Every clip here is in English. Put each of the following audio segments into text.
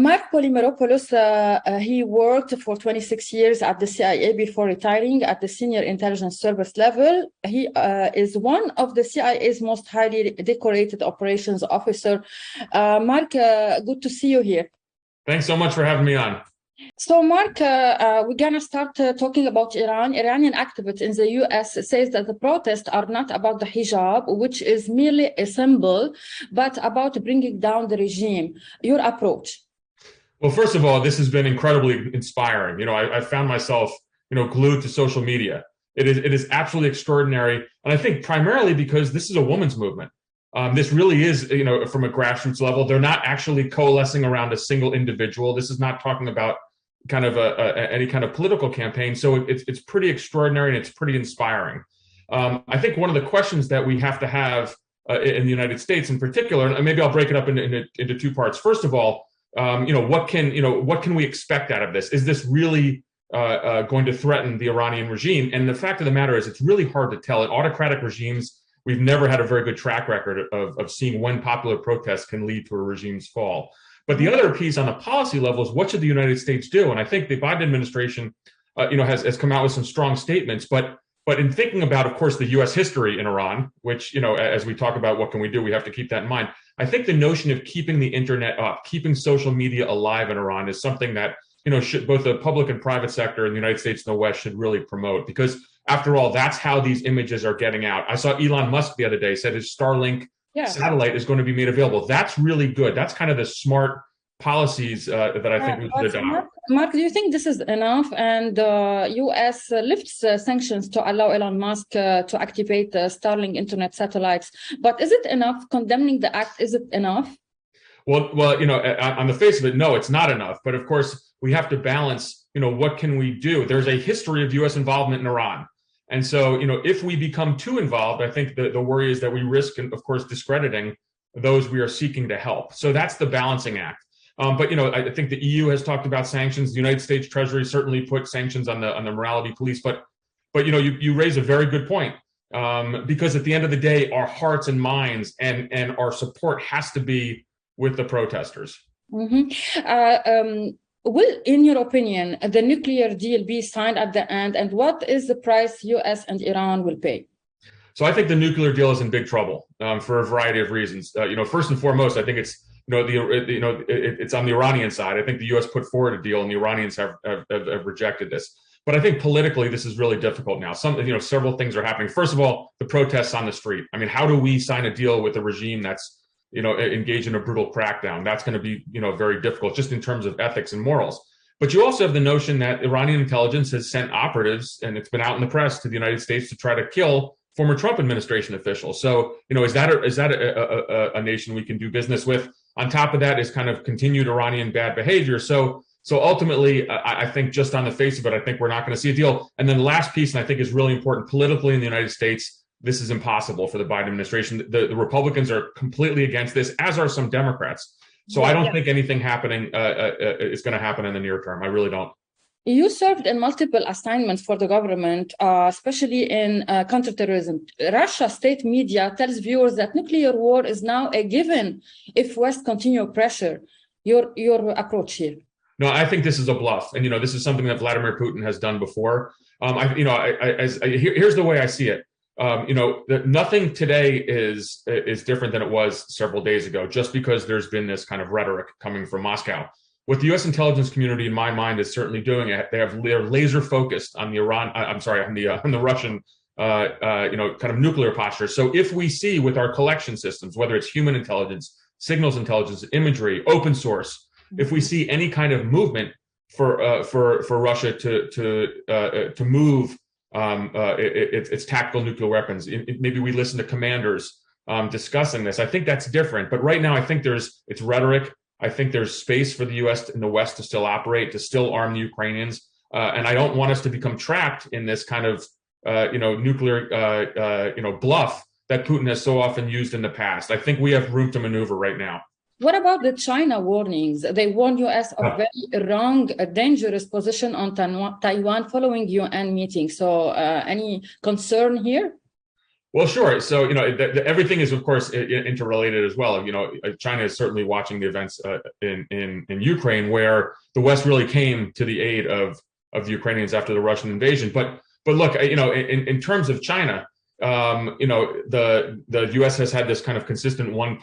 Marc Polymeropoulos, he worked for 26 years at the CIA before retiring at the senior intelligence service level. He is one of the CIA's most highly decorated operations officer. Marc, good to see you here. Thanks so much for having me on. So, Marc, we're going to start talking about Iran. Iranian activists in the U.S. says that the protests are not about the hijab, which is merely a symbol, but about bringing down the regime. Your approach? Well, first of all, this has been incredibly inspiring. I found myself, glued to social media. It is absolutely extraordinary. And I think primarily because this is a women's movement. This really is, from a grassroots level. They're not actually coalescing around a single individual. This is not talking about kind of any kind of political campaign. So it's pretty extraordinary and it's pretty inspiring. I think one of the questions that we have to have in the United States in particular, and maybe I'll break it up into two parts. First of all, what can we expect out of this? Is this really going to threaten the Iranian regime? And the fact of the matter is, it's really hard to tell. In autocratic regimes, we've never had a very good track record of seeing when popular protests can lead to a regime's fall. But the other piece on the policy level is, what should the United States do? And I think the Biden administration, has come out with some strong statements. But in thinking about, of course, the U.S. history in Iran, which, as we talk about what can we do, we have to keep that in mind. I think the notion of keeping the internet up, keeping social media alive in Iran is something that, should both the public and private sector in the United States and the West should really promote, because after all, that's how these images are getting out. I saw Elon Musk the other day said his Starlink satellite is going to be made available. That's really good. That's kind of the smart policies that I think we should adopt. Marc, do you think this is enough? And U.S. lifts sanctions to allow Elon Musk to activate Starlink internet satellites. But is it enough? Condemning the act, is it enough? Well, on the face of it, no, it's not enough. But of course, we have to balance, what can we do? There's a history of U.S. involvement in Iran. And so, if we become too involved, I think the worry is that we risk, of course, discrediting those we are seeking to help. So that's the balancing act. But I think the EU has talked about sanctions. The United States Treasury certainly put sanctions on the morality police. But you raise a very good point, because at the end of the day, our hearts and minds and our support has to be with the protesters. Mm-hmm. Will, in your opinion, the nuclear deal be signed at the end, and what is the price U.S. and Iran will pay? So I think the nuclear deal is in big trouble for a variety of reasons. First and foremost, I think it's it's on the Iranian side. I think the U.S. put forward a deal, and the Iranians have rejected this. But I think politically, this is really difficult now. Several things are happening. First of all, the protests on the street. I mean, how do we sign a deal with a regime that's engaged in a brutal crackdown? That's going to be very difficult, just in terms of ethics and morals. But you also have the notion that Iranian intelligence has sent operatives, and it's been out in the press, to the United States to try to kill former Trump administration officials. So, is that a nation we can do business with? On top of that is kind of continued Iranian bad behavior. So ultimately, I think just on the face of it, I think we're not going to see a deal. And then the last piece, and I think is really important politically in the United States, this is impossible for the Biden administration. The Republicans are completely against this, as are some Democrats. So I don't think anything happening is going to happen in the near term. I really don't. You served in multiple assignments for the government, especially in counterterrorism. Russia state media tells viewers that nuclear war is now a given if West continue pressure. Your approach here? No, I think this is a bluff, and this is something that Vladimir Putin has done before. Here's the way I see it. Nothing today is different than it was several days ago, just because there's been this kind of rhetoric coming from Moscow. What the U.S. intelligence community, in my mind, is certainly doing it. They're laser focused on the on the Russian, kind of nuclear posture. So if we see with our collection systems, whether it's human intelligence, signals intelligence, imagery, open source, if we see any kind of movement for Russia to move its tactical nuclear weapons, maybe we listen to commanders discussing this. I think that's different. But right now, I think it's rhetoric. I think there's space for the U.S. and the West to still operate, to still arm the Ukrainians. And I don't want us to become trapped in this kind of, nuclear, bluff that Putin has so often used in the past. I think we have room to maneuver right now. What about the China warnings? They warned U.S. of very wrong, dangerous position on Taiwan following UN meeting. So any concern here? Well, sure. So, everything is, of course, interrelated as well. China is certainly watching the events in Ukraine, where the West really came to the aid of the Ukrainians after the Russian invasion. But look, in terms of China, the U.S. has had this kind of consistent one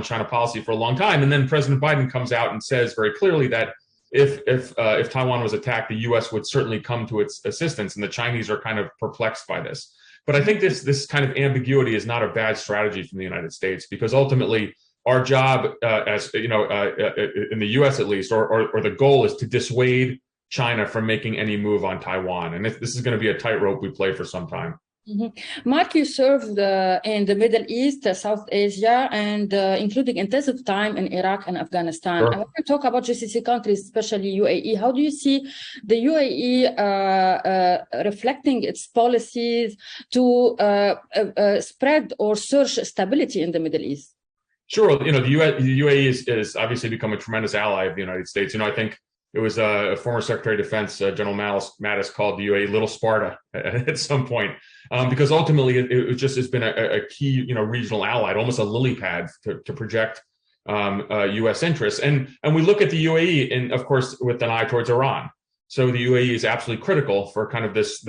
China policy for a long time, and then President Biden comes out and says very clearly that if Taiwan was attacked, the U.S. would certainly come to its assistance, and the Chinese are kind of perplexed by this. But I think this kind of ambiguity is not a bad strategy from the United States, because ultimately our job, as in the U.S. at least, or the goal is to dissuade China from making any move on Taiwan, and this is going to be a tightrope we play for some time. Mm-hmm. Mark, you served in the Middle East, South Asia, and including intensive time in Iraq and Afghanistan. Sure. I want to talk about GCC countries, especially UAE. How do you see the UAE reflecting its policies to spread or search stability in the Middle East? Sure. The UAE is obviously become a tremendous ally of the United States. I think it was a former Secretary of Defense, General Mattis, called the UAE "Little Sparta" at some point, because ultimately it just has been a key, regional ally, almost a lily pad to project U.S. interests. And we look at the UAE, and of course, with an eye towards Iran. So the UAE is absolutely critical for kind of this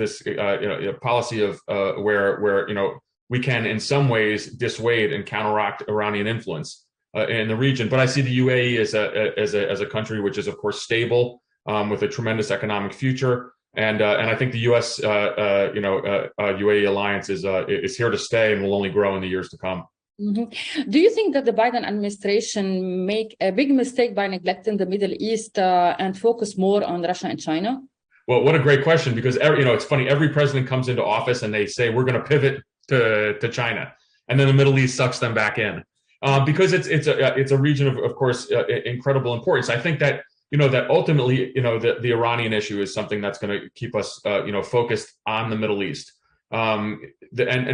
policy of where we can in some ways dissuade and counteract Iranian influence in the region. But I see the UAE as a country which is, of course, stable, with a tremendous economic future, and I think the U.S. UAE alliance is here to stay and will only grow in the years to come. Mm-hmm. Do you think that the Biden administration make a big mistake by neglecting the Middle East and focus more on Russia and China? Well, what a great question, because it's funny, every president comes into office and they say we're going to pivot to China, and then the Middle East sucks them back in. Because it's a region of course, incredible importance. I think that that ultimately the Iranian issue is something that's going to keep us focused on the Middle East, and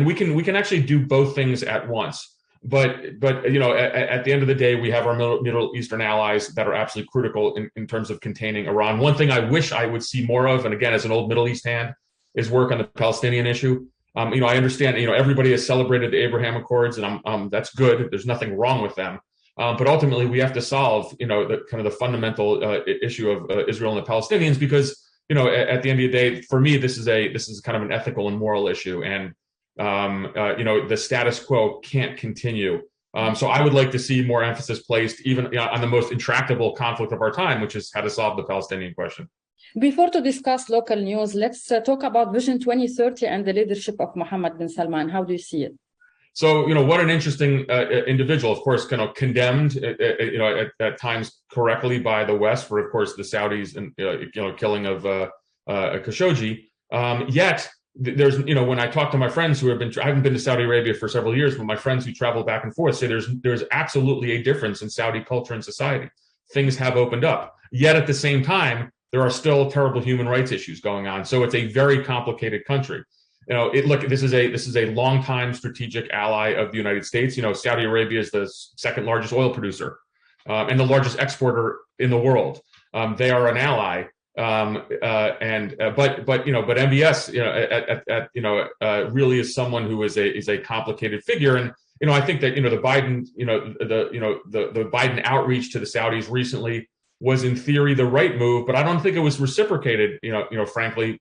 we can actually do both things at once. But at the end of the day, we have our Middle Eastern allies that are absolutely critical in terms of containing Iran. One thing I wish I would see more of, and again as an old Middle East hand, is work on the Palestinian issue. I understand, everybody has celebrated the Abraham Accords, and that's good. There's nothing wrong with them. But ultimately, we have to solve, the fundamental issue of Israel and the Palestinians, because, at the end of the day, for me, this is kind of an ethical and moral issue, and the status quo can't continue. So I would like to see more emphasis placed even on the most intractable conflict of our time, which is how to solve the Palestinian question. Before to discuss local news, let's talk about Vision 2030 and the leadership of Mohammed bin Salman. How do you see it? So, what an interesting individual, of course, condemned, at times correctly by the West for, of course, the Saudis and, killing of Khashoggi. Yet there's, when I talk to my friends who I haven't been to Saudi Arabia for several years, but my friends who travel back and forth say there's absolutely a difference in Saudi culture and society. Things have opened up. Yet at the same time, there are still terrible human rights issues going on. So it's a very complicated country. This is a longtime strategic ally of the United States. Saudi Arabia is the second largest oil producer and the largest exporter in the world. They are an ally, but MBS, really is someone who is a complicated figure. And I think that the Biden, the Biden outreach to the Saudis recently was in theory the right move, but I don't think it was reciprocated, frankly,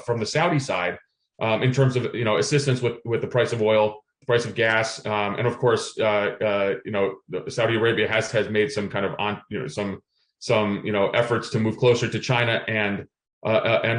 from the Saudi side. In terms of assistance with the price of oil, the price of gas, and of course Saudi Arabia has made some kind of some efforts to move closer to China and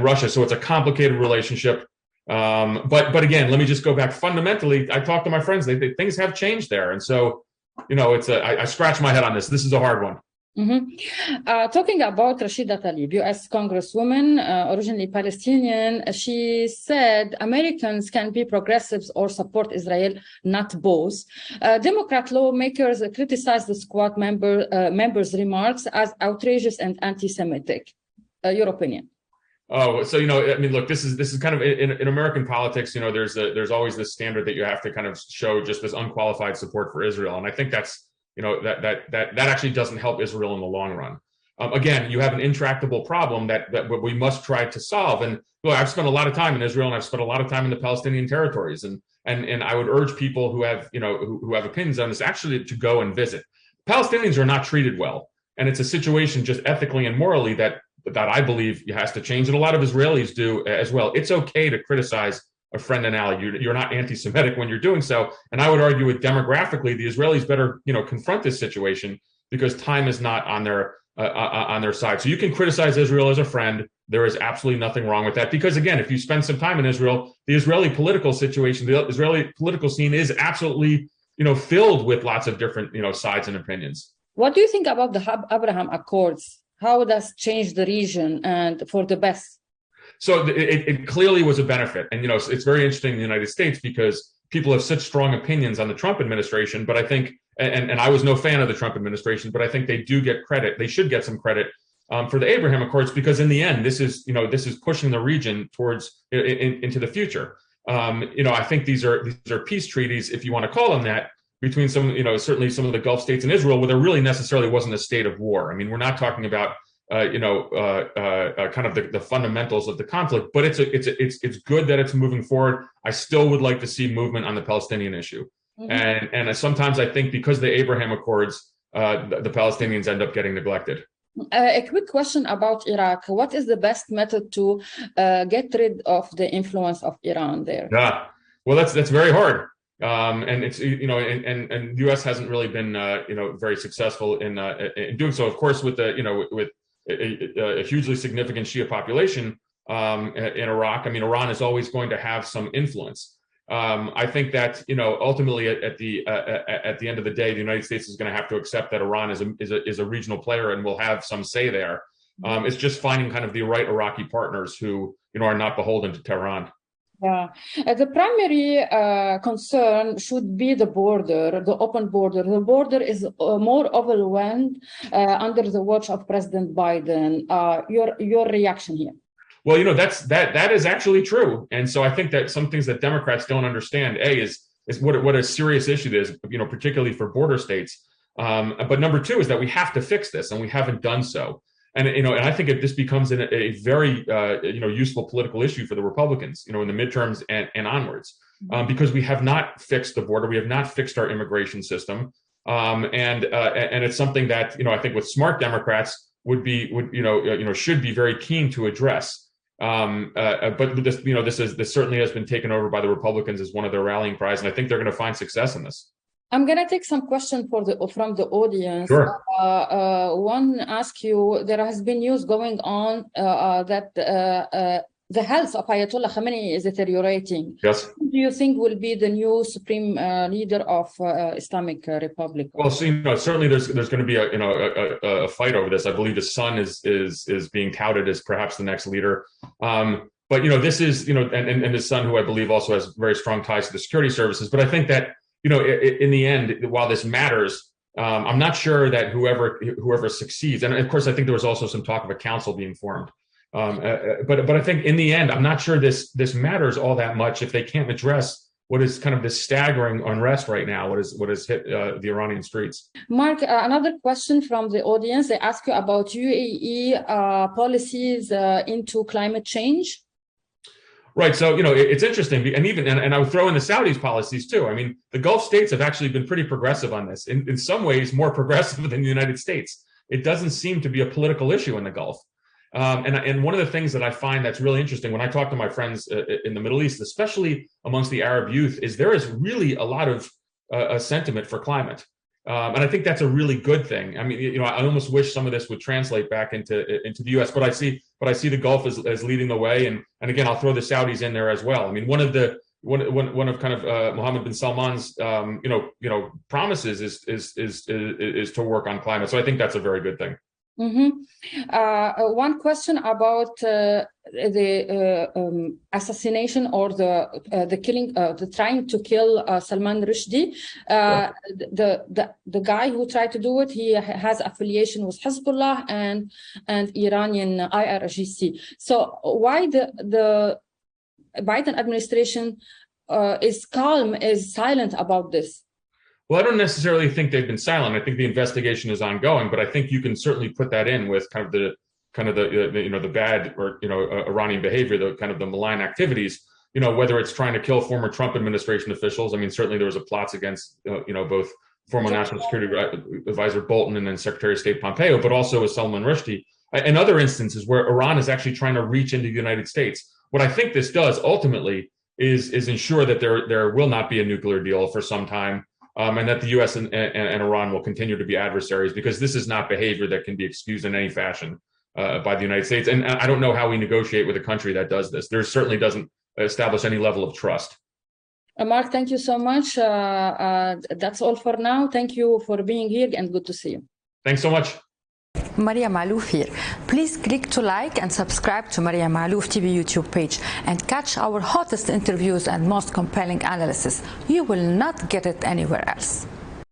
Russia. So it's a complicated relationship. But again, let me just go back. Fundamentally, I talk to my friends; things have changed there, and so I scratch my head on this. This is a hard one. Mm-hmm. Talking about Rashida Tlaib, U.S. Congresswoman, originally Palestinian, she said Americans can be progressives or support Israel, not both. Democrat lawmakers criticized the squad members' remarks as outrageous and anti-Semitic. Your opinion? Oh, so look, this is kind of in American politics. There's always this standard that you have to kind of show just this unqualified support for Israel, and I think that's. That actually doesn't help Israel in the long run. again, you have an intractable problem that we must try to solve. And look, I've spent a lot of time in Israel, and I've spent a lot of time in the Palestinian territories, and I would urge people who have who have opinions on this actually to go and visit. Palestinians are not treated well, and it's a situation just ethically and morally that I believe has to change, and a lot of Israelis do as well. It's okay to criticize a friend and ally. You're not anti-Semitic when you're doing so, and I would argue with demographically, the Israelis better confront this situation because time is not on their side. So you can criticize Israel as a friend. There is absolutely nothing wrong with that because, again, if you spend some time in Israel, the Israeli political situation, the Israeli political scene is absolutely filled with lots of different sides and opinions. What do you think about the Abraham Accords? How does change the region and for the best? So it clearly was a benefit. And, it's very interesting in the United States because people have such strong opinions on the Trump administration. But I think, and I was no fan of the Trump administration, but I think they do get credit. They should get some credit for the Abraham Accords because in the end, this is pushing the region towards into the future. I think these are peace treaties, if you want to call them that, between some, certainly some of the Gulf states and Israel, where there really necessarily wasn't a state of war. I mean, we're not talking about, kind of the fundamentals of the conflict, but it's good that it's moving forward. I still would like to see movement on the Palestinian issue. Mm-hmm. And sometimes I think because the Abraham Accords, the Palestinians end up getting neglected. A quick question about Iraq. What is the best method to get rid of the influence of Iran there? Yeah, well, that's very hard. And it's and the U.S. hasn't really been very successful in doing so. Of course, with with a hugely significant Shia population in Iraq, I mean, Iran is always going to have some influence. I think that ultimately at the end of the day, the United States is going to have to accept that Iran is a regional player and will have some say there. It's just finding kind of the right Iraqi partners who are not beholden to Tehran. Yeah, the primary concern should be the border, the open border. The border is more overwhelmed under the watch of President Biden. Your reaction here? Well, that is actually true, and so I think that some things that Democrats don't understand is what a serious issue it is, particularly for border states. But number two is that we have to fix this, and we haven't done so. And and I think this becomes a very useful political issue for the Republicans, in the midterms and onwards, because we have not fixed the border, we have not fixed our immigration system, and it's something that I think with smart Democrats should be very keen to address. But this certainly has been taken over by the Republicans as one of their rallying cries, and I think they're going to find success in this. I'm going to take some questions from the audience. Sure. One asks you, there has been news going on that the health of Ayatollah Khamenei is deteriorating. Yes. Who do you think will be the new supreme leader of Islamic Republic? Well, certainly there's going to be a fight over this. I believe his son is being touted as perhaps the next leader. But this is and his son, who I believe also has very strong ties to the security services. But I think that in the end, while this matters, I'm not sure that whoever succeeds, and of course, I think there was also some talk of a council being formed. But I think in the end, I'm not sure this matters all that much if they can't address what is kind of this staggering unrest right now, what has hit the Iranian streets. Mark, another question from the audience. They ask you about UAE policies into climate change. Right. So, it's interesting. And I would throw in the Saudis' policies, too. I mean, the Gulf states have actually been pretty progressive on this, in some ways more progressive than the United States. It doesn't seem to be a political issue in the Gulf. And one of the things that I find that's really interesting when I talk to my friends in the Middle East, especially amongst the Arab youth, is there is really a lot of a sentiment for climate. And I think that's a really good thing. I mean, I almost wish some of this would translate back into the U.S., but I see the Gulf as leading the way. And again, I'll throw the Saudis in there as well. I mean, one of kind of Mohammed bin Salman's promises is to work on climate. So I think that's a very good thing. Mm-hmm. One question about the assassination or the killing, the trying to kill Salman Rushdie. The guy who tried to do it, he has affiliation with Hezbollah and Iranian IRGC. So why the Biden administration is silent about this? Well, I don't necessarily think they've been silent. I think the investigation is ongoing, but I think you can certainly put that in with kind of the the bad or Iranian behavior, the kind of the malign activities. Whether it's trying to kill former Trump administration officials. I mean, certainly there was a plots against both former National Security Advisor Bolton and then Secretary of State Pompeo, but also with Salman Rushdie and other instances where Iran is actually trying to reach into the United States. What I think this does ultimately is ensure that there will not be a nuclear deal for some time. And that the U.S. and Iran will continue to be adversaries, because this is not behavior that can be excused in any fashion by the United States. And I don't know how we negotiate with a country that does this. There certainly doesn't establish any level of trust. Mark, thank you so much. That's all for now. Thank you for being here, and good to see you. Thanks so much. Maria Malouf here. Please click to like and subscribe to Maria Malouf TV YouTube page and catch our hottest interviews and most compelling analysis. You will not get it anywhere else.